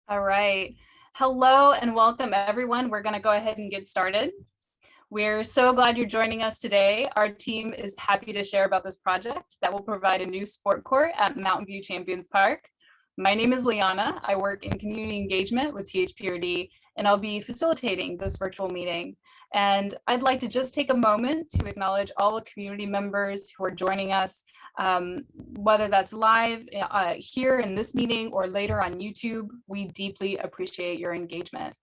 All right. Hello and welcome, everyone. We're going to go ahead and get started. We're so glad you're joining us today. Our team is happy to share about this project that will provide a new sport court at Mountain View Champions Park. My name is Liana. I work in community engagement with THPRD, and I'll be facilitating this virtual meeting. And I'd like to just take a moment to acknowledge all the community members who are joining us, whether that's live here in this meeting or later on YouTube. We deeply appreciate your engagement.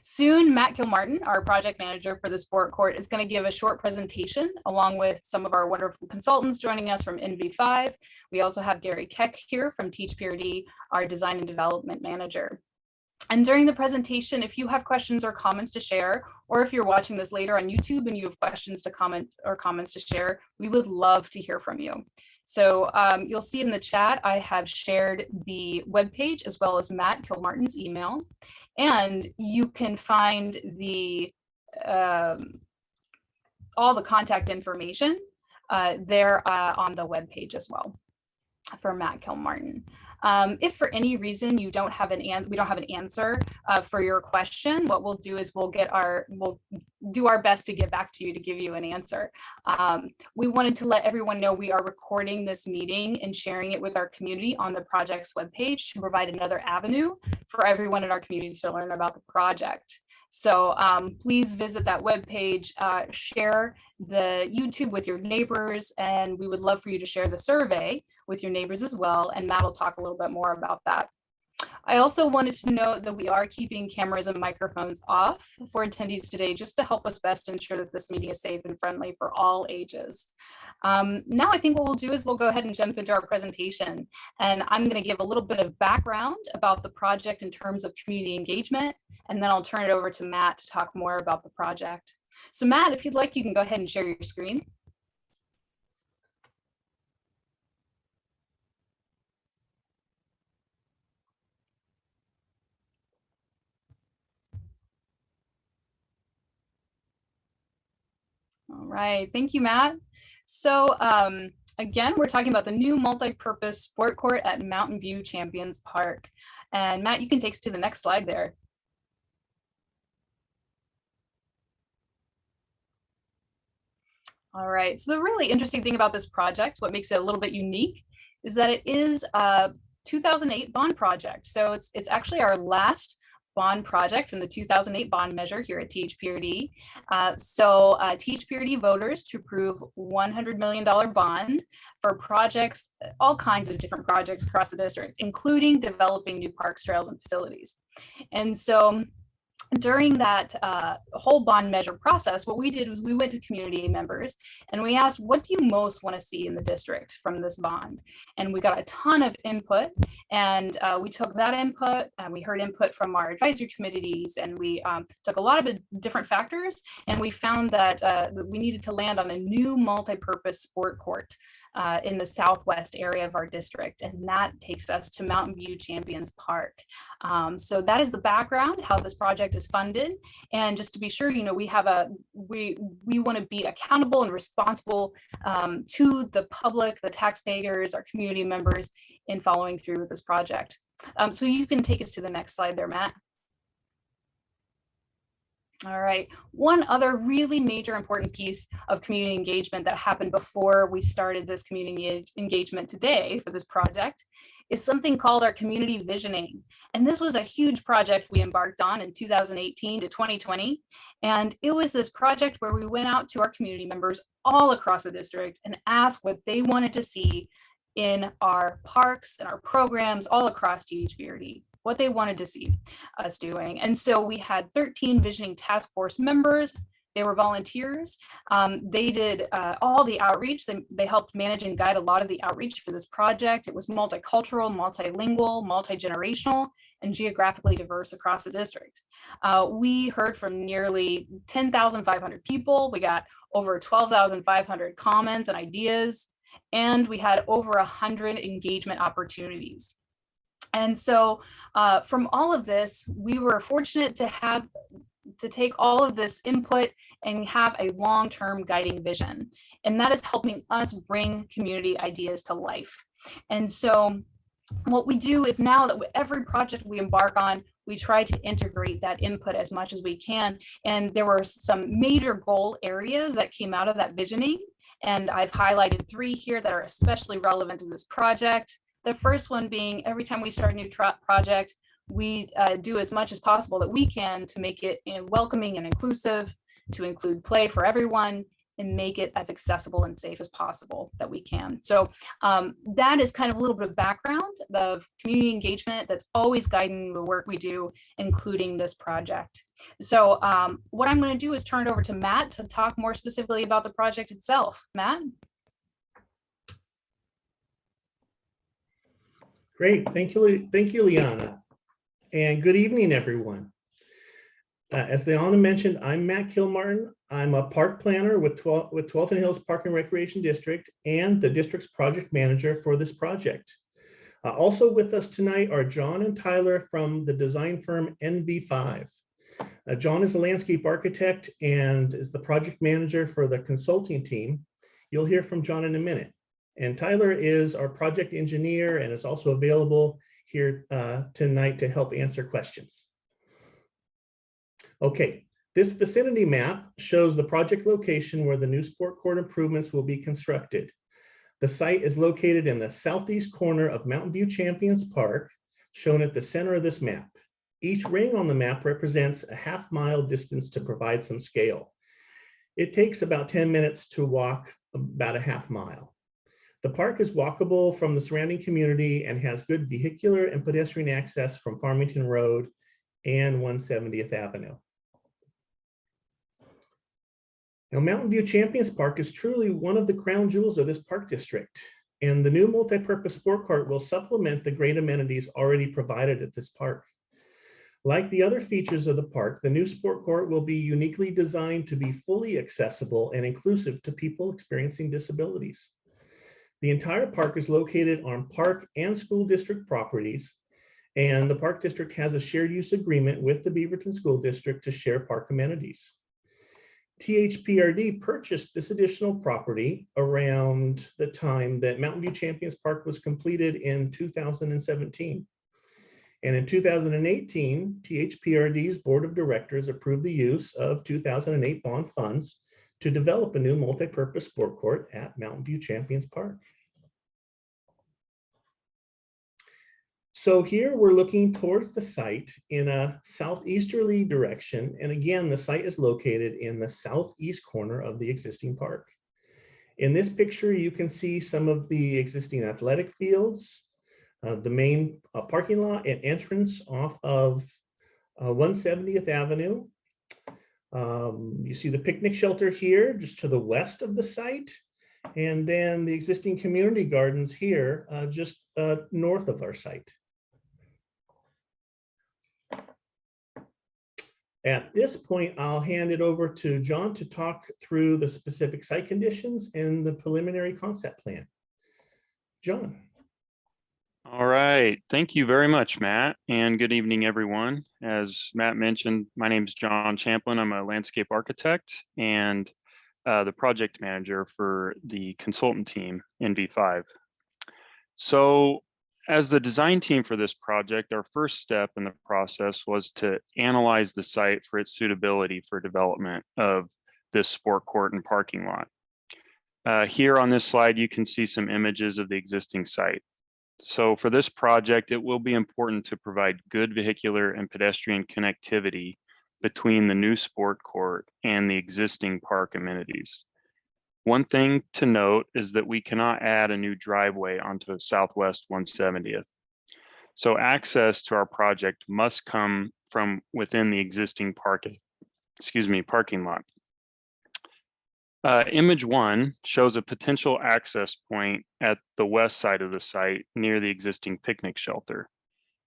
Soon, Matt Kilmartin, our project manager for the sport court, is going to give a short presentation along with some of our wonderful consultants joining us from NV5. We also have Gary Keck here from THPRD, our design and development manager. And during the presentation, if you have questions or comments to share, or if you're watching this later on YouTube and you have questions to comment or comments to share, we would love to hear from you. So you'll see in the chat, I have shared the webpage as well as Matt Kilmartin's email. And you can find the all the contact information there on the webpage as well for Matt Kilmartin. If for any reason we don't have an answer for your question, what we'll do is we'll do our best to get back to you to give you an answer. We wanted to let everyone know we are recording this meeting and sharing it with our community on the project's webpage to provide another avenue for everyone in our community to learn about the project. So please visit that webpage, share the YouTube with your neighbors, and we would love for you to share the survey with your neighbors as well, and Matt will talk a little bit more about that. I also wanted to note that we are keeping cameras and microphones off for attendees today, just to help us best ensure that this meeting is safe and friendly for all ages. Now I think what we'll do is we'll go ahead and jump into our presentation, and I'm going to give a little bit of background about the project in terms of community engagement, and then I'll turn it over to Matt to talk more about the project. So Matt, if you'd like, you can go ahead and share your screen. All right, thank you, Matt. So again, we're talking about the new multi-purpose sport court at Mountain View Champions Park. And Matt, you can take us to the next slide there. All right, so the really interesting thing about this project, what makes it a little bit unique, is that it is a 2008 bond project. So it's actually our last bond project from the 2008 bond measure here at THPRD. THPRD voters to approve $100 million bond for projects, all kinds of different projects across the district, including developing new parks, trails, and facilities. And so during that whole bond measure process, what we did was we went to community members and we asked, what do you most want to see in the district from this bond? And we got a ton of input, and we took that input and we heard input from our advisory committees, and we took a lot of different factors, and we found that we needed to land on a new multi-purpose sport court in the southwest area of our district, and that takes us to Mountain View Champions Park. So that is the background, how this project is funded. And just to be sure, you know, we want to be accountable and responsible to the public, the taxpayers, our community members in following through with this project. So you can take us to the next slide there, Matt. All right, one other really major important piece of community engagement that happened before we started this community engagement today for this project is something called our community visioning. And this was a huge project we embarked on in 2018 to 2020. And it was this project where we went out to our community members all across the district and asked what they wanted to see in our parks and our programs all across THPRD, what they wanted to see us doing. And so we had 13 visioning task force members. They were volunteers. They did all the outreach. They helped manage and guide a lot of the outreach for this project. It was multicultural, multilingual, multi-generational, and geographically diverse across the district. We heard from nearly 10,500 people. We got over 12,500 comments and ideas, and we had over 100 engagement opportunities. And so from all of this, we were fortunate to take all of this input and have a long-term guiding vision. And that is helping us bring community ideas to life. And so what we do is now that every project we embark on, we try to integrate that input as much as we can. And there were some major goal areas that came out of that visioning. And I've highlighted 3 here that are especially relevant to this project. The first one being every time we start a new project, we do as much as possible that we can to make it welcoming and inclusive, to include play for everyone, and make it as accessible and safe as possible that we can. So that is kind of a little bit of background of community engagement that's always guiding the work we do, including this project. So what I'm going to do is turn it over to Matt to talk more specifically about the project itself. Matt? Great, thank you, Liana. And good evening, everyone. As Liana mentioned, I'm Matt Kilmartin. I'm a park planner with Tualatin Hills Park and Recreation District and the district's project manager for this project. Also with us tonight are John and Tyler from the design firm NV5. John is a landscape architect and is the project manager for the consulting team. You'll hear from John in a minute. And Tyler is our project engineer and is also available here tonight to help answer questions. Okay, this vicinity map shows the project location where the new sport court improvements will be constructed. The site is located in the southeast corner of Mountain View Champions Park, shown at the center of this map. Each ring on the map represents a half-mile distance to provide some scale. It takes about 10 minutes to walk about a half mile. The park is walkable from the surrounding community and has good vehicular and pedestrian access from Farmington Road and 170th Avenue. Now, Mountain View Champions Park is truly one of the crown jewels of this park district, and the new multi-purpose sport court will supplement the great amenities already provided at this park. Like the other features of the park, the new sport court will be uniquely designed to be fully accessible and inclusive to people experiencing disabilities. The entire park is located on park and school district properties, and the park district has a shared use agreement with the Beaverton School District to share park amenities. THPRD purchased this additional property around the time that Mountain View Champions Park was completed in 2017. And in 2018, THPRD's board of directors approved the use of 2008 bond funds to develop a new multi-purpose sport court at Mountain View Champions Park. So here we're looking towards the site in a southeasterly direction. And again, the site is located in the southeast corner of the existing park. In this picture, you can see some of the existing athletic fields, the main parking lot and entrance off of 170th Avenue. You see the picnic shelter here just to the west of the site, and then the existing community gardens here just north of our site. At this point, I'll hand it over to John to talk through the specific site conditions and the preliminary concept plan. John. All right, thank you very much, Matt, and good evening, everyone. As Matt mentioned, my name is John Champlin. I'm a landscape architect and the project manager for the consultant team, NV5. So as the design team for this project, our first step in the process was to analyze the site for its suitability for development of this sport court and parking lot. Here on this slide, you can see some images of the existing site. So for this project, it will be important to provide good vehicular and pedestrian connectivity between the new sport court and the existing park amenities. One thing to note is that we cannot add a new driveway onto Southwest 170th. So access to our project must come from within the existing parking lot. Image 1 shows a potential access point at the west side of the site near the existing picnic shelter.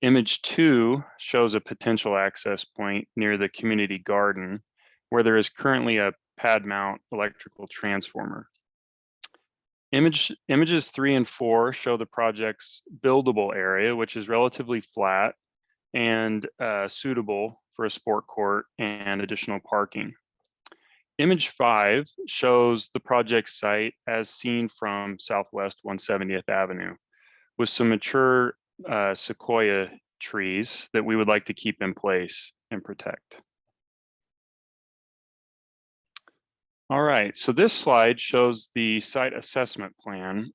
Image 2 shows a potential access point near the community garden where there is currently a pad mount electrical transformer. Images 3 and 4 show the project's buildable area, which is relatively flat and suitable for a sport court and additional parking. Image 5 shows the project site as seen from Southwest 170th Avenue with some mature sequoia trees that we would like to keep in place and protect. All right, so this slide shows the site assessment plan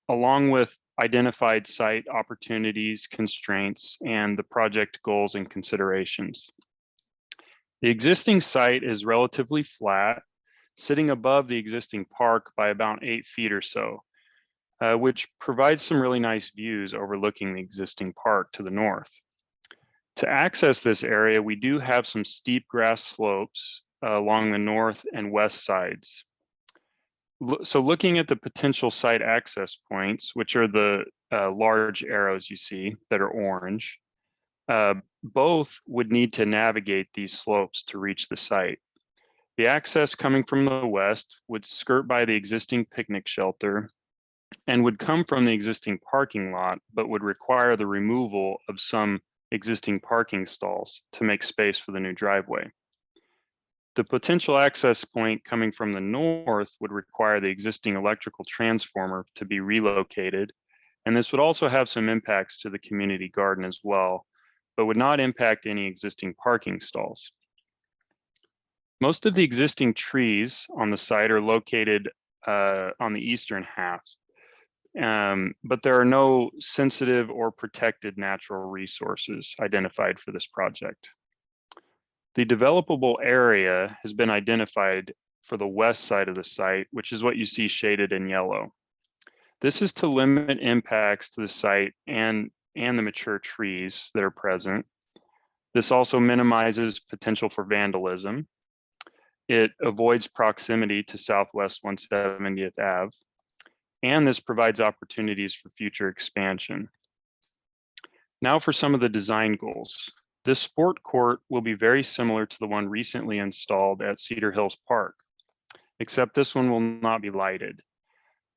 along with identified site opportunities, constraints, and the project goals and considerations. The existing site is relatively flat, sitting above the existing park by about 8 feet or so, which provides some really nice views overlooking the existing park to the north. To access this area, we do have some steep grass slopes along the north and west sides. So looking at the potential site access points, which are the large arrows you see that are orange, both would need to navigate these slopes to reach the site. The access coming from the west would skirt by the existing picnic shelter and would come from the existing parking lot, but would require the removal of some existing parking stalls to make space for the new driveway. The potential access point coming from the north would require the existing electrical transformer to be relocated, and this would also have some impacts to the community garden as well, but would not impact any existing parking stalls. Most of the existing trees on the site are located on the eastern half, but there are no sensitive or protected natural resources identified for this project. The developable area has been identified for the west side of the site, which is what you see shaded in yellow. This is to limit impacts to the site and the mature trees that are present. This also minimizes potential for vandalism. It avoids proximity to Southwest 170th Ave, and this provides opportunities for future expansion. Now for some of the design goals. This sport court will be very similar to the one recently installed at Cedar Hills Park, except this one will not be lighted.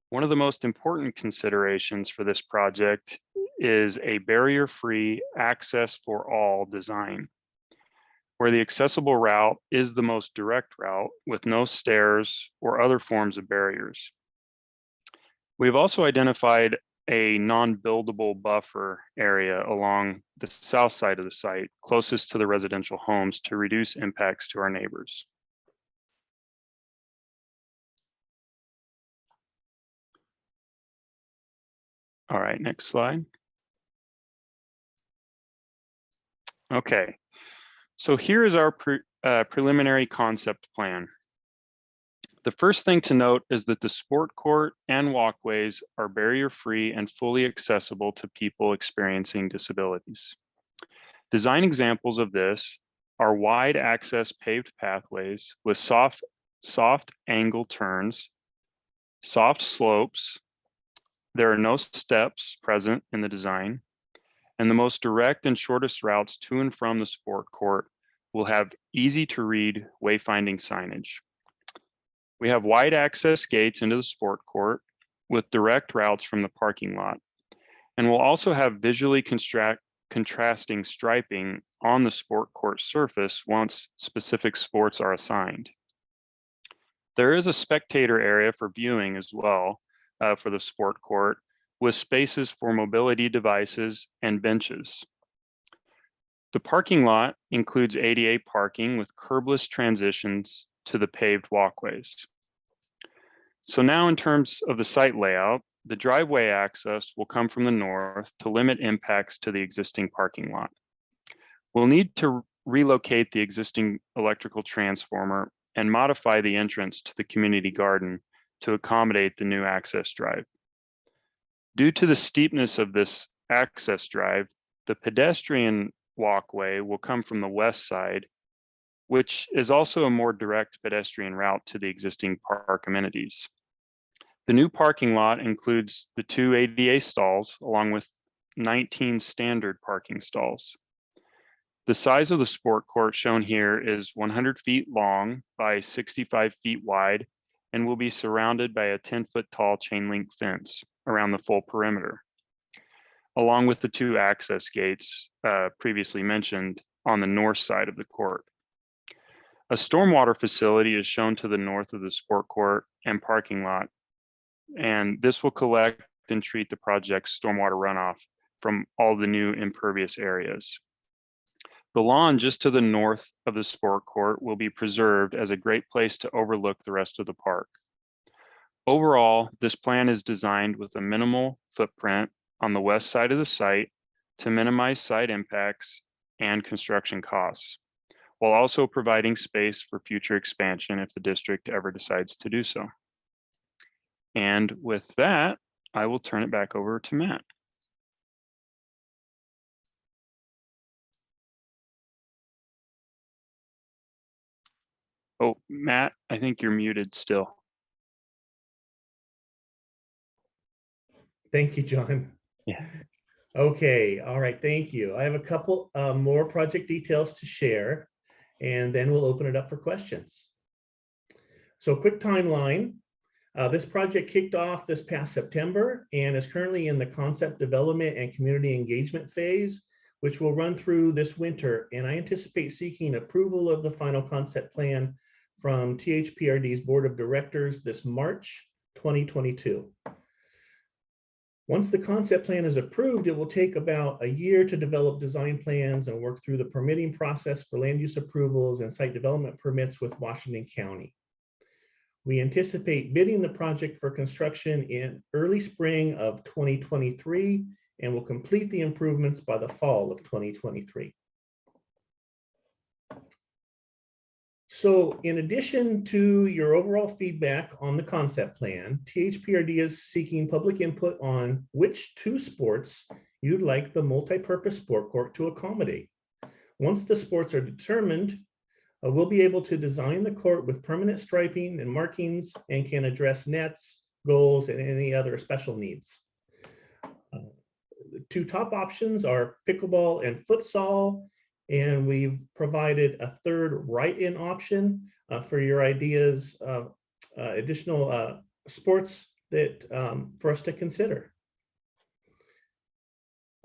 One of the most important considerations for this project is a barrier-free access for all design, where the accessible route is the most direct route with no stairs or other forms of barriers. We've also identified a non-buildable buffer area along the south side of the site, closest to the residential homes, to reduce impacts to our neighbors. All right, next slide. Okay, so here is our preliminary concept plan. The first thing to note is that the sport court and walkways are barrier-free and fully accessible to people experiencing disabilities. Design examples of this are wide access paved pathways with soft angle turns, soft slopes. There are no steps present in the design, and the most direct and shortest routes to and from the sport court will have easy to read wayfinding signage. We have wide access gates into the sport court with direct routes from the parking lot. And we'll also have visually contrasting striping on the sport court surface once specific sports are assigned. There is a spectator area for viewing as well for the sport court, with spaces for mobility devices and benches. The parking lot includes ADA parking with curbless transitions to the paved walkways. So now in terms of the site layout, the driveway access will come from the north to limit impacts to the existing parking lot. We'll need to relocate the existing electrical transformer and modify the entrance to the community garden to accommodate the new access drive. Due to the steepness of this access drive, the pedestrian walkway will come from the west side, which is also a more direct pedestrian route to the existing park amenities. The new parking lot includes the 2 ADA stalls along with 19 standard parking stalls. The size of the sport court shown here is 100 feet long by 65 feet wide and will be surrounded by a 10-foot tall chain link fence around the full perimeter, along with the 2 access gates previously mentioned on the north side of the court. A stormwater facility is shown to the north of the sport court and parking lot, and this will collect and treat the project's stormwater runoff from all the new impervious areas. The lawn just to the north of the sport court will be preserved as a great place to overlook the rest of the park. Overall, this plan is designed with a minimal footprint on the west side of the site to minimize site impacts and construction costs, while also providing space for future expansion if the district ever decides to do so. And with that, I will turn it back over to Matt. Oh, Matt, I think you're muted still. Thank you, John. Yeah. Okay, all right, thank you. I have a couple more project details to share, and then we'll open it up for questions. So quick timeline. This project kicked off this past September and is currently in the concept development and community engagement phase, which will run through this winter. And I anticipate seeking approval of the final concept plan from THPRD's Board of Directors this March 2022. Once the concept plan is approved, it will take about a year to develop design plans and work through the permitting process for land use approvals and site development permits with Washington County. We anticipate bidding the project for construction in early spring of 2023 and will complete the improvements by the fall of 2023. So in addition to your overall feedback on the concept plan, THPRD is seeking public input on which two sports you'd like the multi-purpose sport court to accommodate. Once the sports are determined, we'll be able to design the court with permanent striping and markings and can address nets, goals, and any other special needs. The two top options are pickleball and futsal, and we've provided a third write-in option for your ideas of additional sports that for us to consider.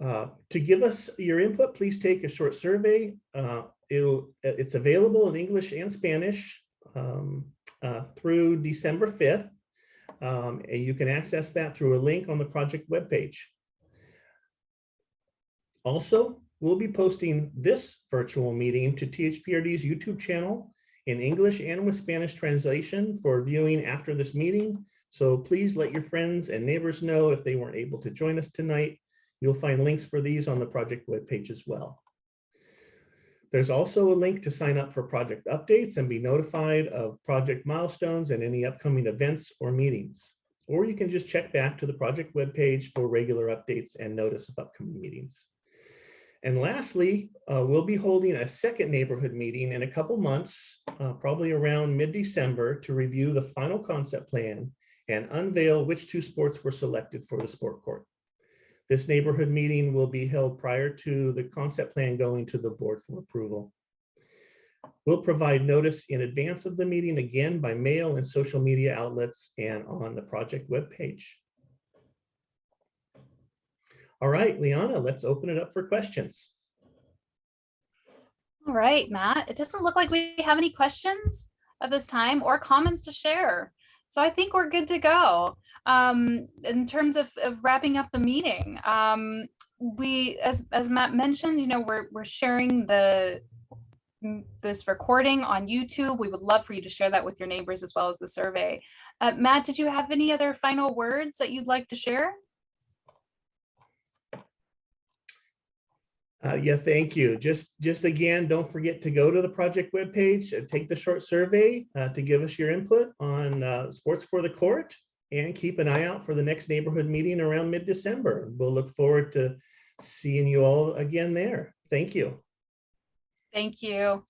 To give us your input, please take a short survey. It's available in English and Spanish through December 5th. And you can access that through a link on the project webpage. Also, we'll be posting this virtual meeting to THPRD's YouTube channel in English and with Spanish translation for viewing after this meeting. So please let your friends and neighbors know if they weren't able to join us tonight. You'll find links for these on the project webpage as well. There's also a link to sign up for project updates and be notified of project milestones and any upcoming events or meetings. Or you can just check back to the project webpage for regular updates and notice of upcoming meetings. And lastly, we'll be holding a second neighborhood meeting in a couple months, probably around mid-December, to review the final concept plan and unveil which two sports were selected for the sport court. This neighborhood meeting will be held prior to the concept plan going to the board for approval. We'll provide notice in advance of the meeting, again by mail and social media outlets and on the project webpage. All right, Liana, let's open it up for questions. All right, Matt, it doesn't look like we have any questions at this time or comments to share. So I think we're good to go. In terms of wrapping up the meeting, we, as Matt mentioned, you know, we're sharing this recording on YouTube. We would love for you to share that with your neighbors as well as the survey. Matt, did you have any other final words that you'd like to share? Yeah, thank you. Just again, don't forget to go to the project webpage and take the short survey to give us your input on sports for the court, and keep an eye out for the next neighborhood meeting around mid-December. We'll look forward to seeing you all again there. Thank you. Thank you.